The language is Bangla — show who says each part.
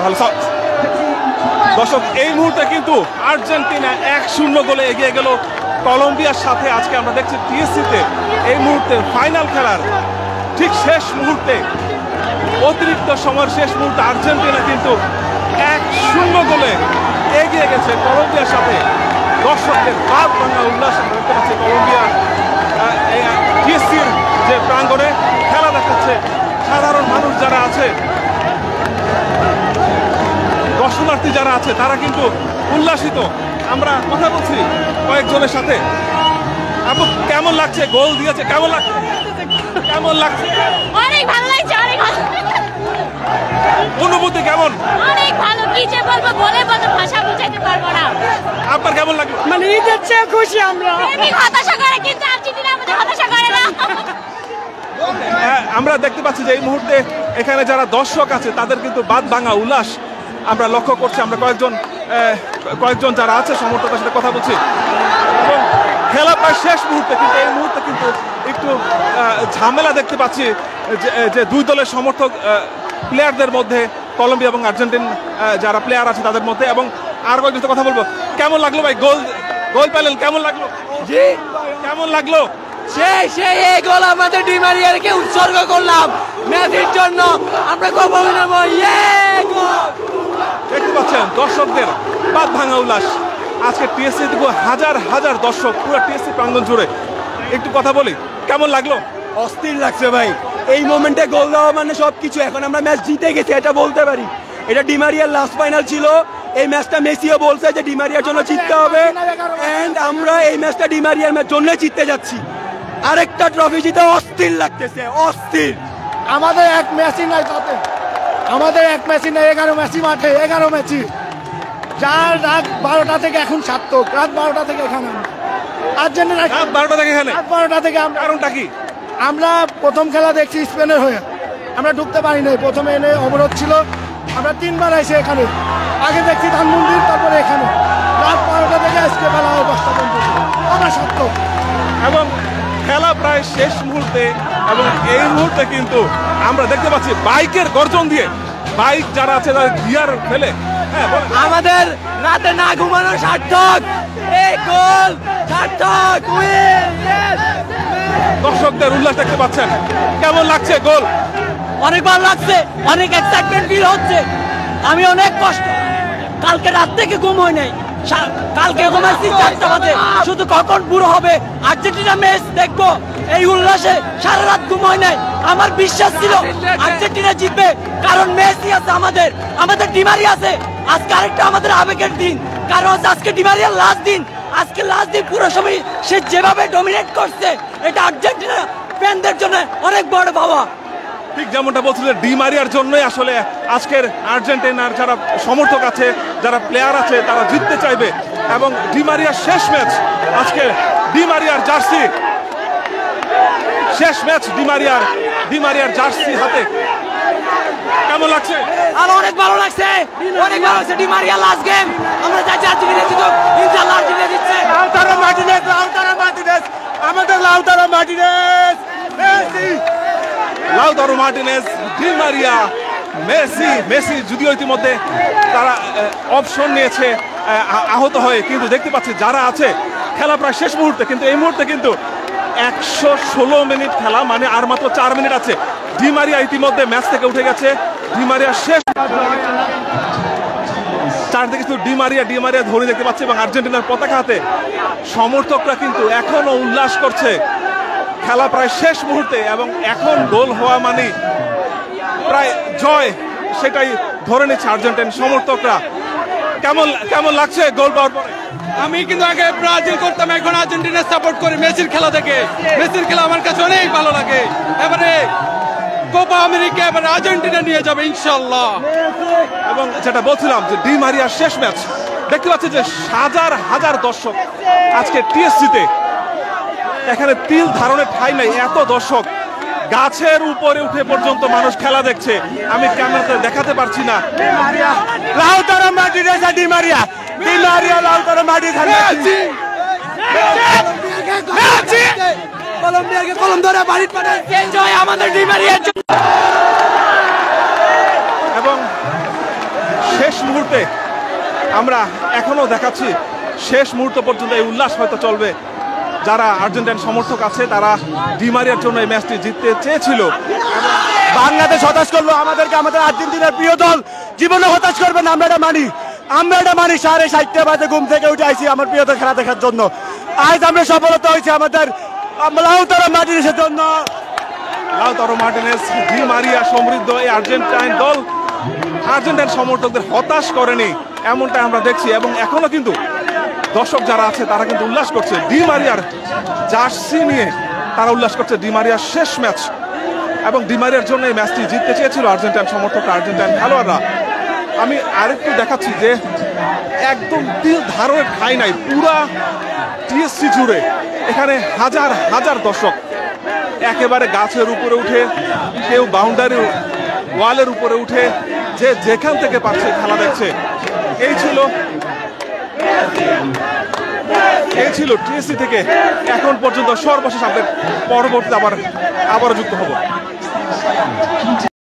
Speaker 1: ভালো। দর্শক, এই মুহূর্তে কিন্তু আর্জেন্টিনা 1-0 গোলে এগিয়ে গেল কলম্বিয়ার সাথে। আজকে আমরা দেখছি টিএসসিতে এই মুহূর্তে ফাইনাল খেলার ঠিক শেষ মুহূর্তে, অতিরিক্ত সময়ের শেষ মুহূর্তে আর্জেন্টিনা কিন্তু 1-0 গোলে এগিয়ে গেছে কলম্বিয়ার সাথে। দর্শকদের বাদ ভাঙা উল্লাস দেখতে পাচ্ছে কলম্বিয়া টিএসসির যে প্রাঙ্গণে খেলা দেখাচ্ছে। সাধারণ মানুষ যারা আছে, দর্শনার্থী যারা আছে, তারা কিন্তু উল্লাসিত। আমরা কথা বলছি কয়েকজনের সাথে। আপু, কেমন লাগছে? গোল দিয়েছে, কেমন লাগছে? কেমন লাগছে?
Speaker 2: অনেক ভালো লাগছে, অনেক ভালো।
Speaker 1: অনুভূতি কেমন?
Speaker 2: অনেক ভালো। কি যে বলবো, বলে ভাষা বুঝাইতে পারবো না।
Speaker 1: আপনার কেমন লাগলো?
Speaker 3: মানে ঈদের চেয়ে খুশি আমরা।
Speaker 2: হতাশা করে, কিন্তু আর্জেন্টিনা আমাদের হতাশা করে না।
Speaker 1: আমরা দেখতে পাচ্ছি যে এই মুহূর্তে এখানে যারা দর্শক আছে তাদের কিন্তু বাদ ভাঙা উল্লাস আমরা লক্ষ্য করছি। আমরা কয়েকজন যারা আছে সমর্থকদের সাথে কথা বলছি এবং খেলা প্রায় শেষ মুহূর্তে, কিন্তু এই মুহূর্তে কিন্তু একটু ঝামেলা দেখতে পাচ্ছি যে দুই দলের সমর্থক প্লেয়ারদের মধ্যে, কলম্বিয়া এবং আর্জেন্টিন যারা প্লেয়ার আছে তাদের মধ্যে। এবং আর কয়েকজন কথা বলবো। কেমন লাগলো ভাই? গোল পেলেন, কেমন লাগলো?
Speaker 3: জি,
Speaker 1: কেমন লাগলো?
Speaker 3: সেই এই গোল আমাদের ডি মারিয়াকে উৎসর্গ করলাম মেসির জন্য। আমরা খুব অভিনব।
Speaker 1: দেখতে পাচ্ছেন দর্শকদের বাদ ভাঙা উল্লাস। আজকে টিএসসি হাজার হাজার দর্শক পুরো টিএসসি প্রাঙ্গণ জুড়ে। একটু কথা বলি, কেমন লাগলো?
Speaker 3: অস্থির লাগছে ভাই। এই মোমেন্টে গোল দেওয়া মানে সবকিছু। এখন আমরা ম্যাচ জিতে গেছি, এটা বলতে পারি। এটা ডি মারিয়ার লাস্ট ফাইনাল ছিল। এই ম্যাচটা মেসিও বলছে যে ডি মারিয়ার জন্য জিততে হবে, এন্ড আমরা এই ম্যাচটা ডি মারিয়ার জন্য জিততে যাচ্ছি। আরেকটা ট্রফি জিতে অস্থির লাগতেছে, অস্থির।
Speaker 4: আমাদের এক ম্যাচই নাই, তাতে আমাদের এক ম্যাচই নাই। 11 ম্যাচই মাঠে, 11 ম্যাচই। যার রাত 12টা থেকে এখন সার্থক। রাত 12টা থেকে এখানে আর্জেন্টিনা,
Speaker 1: রাত 12টা থেকে এখানে।
Speaker 4: রাত 12টা থেকে।
Speaker 1: কারণটা কি?
Speaker 4: আমরা প্রথম খেলা দেখছি স্পেনের হয়ে, আমরা ঢুকতে পারি নাই। প্রথমে এনে অবরোধ ছিল, আমরা 3বার এসে এখানে। আগে দেখছি ধানমন্দির, তারপরে এখানে। রাত 12টা থেকে আজকে বেলা 5টা পর্যন্ত আমরা সার্থক।
Speaker 1: এবং খেলা প্রায় শেষ মুহূর্তে, এবং এই মুহূর্তে কিন্তু আমরা দেখতে পাচ্ছি বাইকের গর্জন দিয়ে বাইক যারা আছে তারা গিয়ার ফেলে।
Speaker 3: আমাদের রাতে না ঘুমানো সার্থক। এই গোল সার্থক।
Speaker 1: দর্শকদের উল্লাস দেখতে পাচ্ছেন। কেমন লাগছে গোল?
Speaker 3: অনেক ভালো লাগছে, অনেক এক্সাইটমেন্ট ফিল হচ্ছে। আমি অনেক কষ্ট, কালকে রাত থেকে ঘুম হয় নাই। কালকে ঘুমাচ্ছি 4টা বাজে, শুধু কখন পুরো হবে আর্জেন্টিনা ম্যাচ দেখবো। এই উল্লাসে সারা রাত ঘুম হয় নাই। আমার বিশ্বাস ছিল আর্জেন্টিনা জিতবে, কারণ মেসি আছে, আমাদের ডি মারিয়া আছে। আজকে আরেকটা আমাদের আবেগের দিন, কারণ আজকে ডি মারিয়ার লাস্ট দিন। আজকে লাস্ট দিন, পুরো সময় সে যেভাবে ডমিনেট করছে, এটা আর্জেন্টিনা ফ্যানদের জন্য অনেক বড় পাওয়া।
Speaker 1: ঠিক যেমনটা বলছিলেন, ডি মারিয়ার জন্যই আসলে আজকের আর্জেন্টিনার যারা সমর্থক আছে, যারা প্লেয়ার আছে, তারা জিততে চাইবে। এবং ডি মারিয়ার শেষ ম্যাচ আজকে, ডি মারিয়ার জার্সি শেষ ম্যাচ, ডি মারিয়ার জার্সি হাতে। কেমন লাগছে?
Speaker 3: আর অনেক ভালো লাগছে, অনেক ভালো লাগছে। ডি মারিয়া লাস্ট গেম, আমরা চাইছি আর্জেন্টিনা জিতুক। ইনশাআল্লাহ আর্জেন্টিনা জিতছে।
Speaker 4: লাউতারো মার্টিনেজ, আমাদের Lautaro Martinez, Messi.
Speaker 1: Lautaro Martinez, Di Maria, Messi যদিও ইতিমধ্যে তারা অপশন নিয়েছে আহত হয়ে, কিন্তু দেখতে পাচ্ছি যারা আছে খেলা প্রায় শেষ মুহূর্তে। কিন্তু এই মুহূর্তে কিন্তু 116 মিনিট খেলা, মানে আর মাত্র 4 মিনিট আছে। ডি মারিয়া ইতিমধ্যে ম্যাচ থেকে উঠে গেছে। ডি মারিয়া শেষ, চারদিকে শুধু ডি মারিয়া ধরে দেখতে পাচ্ছে, এবং আর্জেন্টিনার পতাকা হাতে সমর্থকরা কিন্তু এখনো উল্লাস করছে। খেলা প্রায় শেষ মুহূর্তে, এবং এখন গোল হওয়া মানে প্রায় জয়, সেটাই ধরে নিচ্ছে আর্জেন্টিন সমর্থকরা। কেমন লাগছে গোল পাওয়ার পরে?
Speaker 5: আমি কিন্তু আগে ব্রাজিল করতাম, এখন আর্জেন্টিনা সাপোর্ট করি মেসির খেলা থেকে। মেসির খেলা আমার কাছে অনেক ভালো লাগে। এবারে কোপা আমেরিকা এবারে আর্জেন্টিনা নিয়ে যাবে ইনশাআল্লাহ।
Speaker 1: এবং যেটা বলছিলাম যে ডি মারিয়ার শেষ ম্যাচ, দেখতে পাচ্ছি যে হাজার হাজার দর্শক আজকে টিএসসিতে। এখানে তিল ধারণের ঠাঁই নাই, এত দর্শক। গাছের উপরে উঠে পর্যন্ত মানুষ খেলা দেখছে। আমি ক্যামেরাতে দেখাতে পারছি না।
Speaker 4: Lautaro Martinez, Di Maria, Lautaro Martinez. কলম্বিয়াকে কলম ধরে বাড়ি পাঠায়
Speaker 3: আমাদের ডি মারিয়া।
Speaker 1: এবং শেষ মুহূর্তে আমরা এখনো দেখাচ্ছি, শেষ মুহূর্ত পর্যন্ত এই উল্লাস হয়তো চলবে। যারা আর্জেন্টাইন সমর্থক আছে তারা ডি মারিয়ার জন্য এই ম্যাচটি জিততে চেয়েছিল।
Speaker 4: বাংলাদেশ হতাশ করলো আমাদেরকে, আমাদের আর্জেন্টিনার প্রিয় দল জীবনে হতাশ করবে না, আমরা এটা মানি। 7:30 বাজে ঘুম থেকে উঠে আইছি আমার প্রিয় দল খেলা দেখার জন্য। আজ আমরা সফলতা হয়েছে আমাদের লাউতারো মার্টিনেজের জন্য।
Speaker 1: লাউতারো মার্টিনেজ, ডি মারিয়া সমৃদ্ধ এই আর্জেন্টাইন দল আর্জেন্টাইন সমর্থকদের হতাশ করেনি, এমনটা আমরা দেখছি। এবং এখনো কিন্তু দর্শক যারা আছে তারা কিন্তু উল্লাস করছে, ডি মারিয়ার জার্সি নিয়ে তারা উল্লাস করছে। ডি মারিয়ার শেষ ম্যাচ এবং ডি মারিয়ার জন্য এই ম্যাচটি জিততে চেয়েছিল আর্জেন্টাইন সমর্থকরা, আর্জেন্টাইন খেলোয়াড়রা। আমি আরেকটু দেখাচ্ছি যে একদম তিল ধারণের ঠাঁই নাই, পুরা টিএসসি জুড়ে এখানে হাজার হাজার দর্শক একেবারে গাছের উপরে উঠে, কেউ বাউন্ডারি ওয়ালের উপরে উঠে, যে যেখান থেকে পারছে খেলা দেখছে। এই ছিল টিএসসি থেকে এখন পর্যন্ত সর্বশেষ আপডেট। পরবর্তীতে আবারও যুক্ত হব।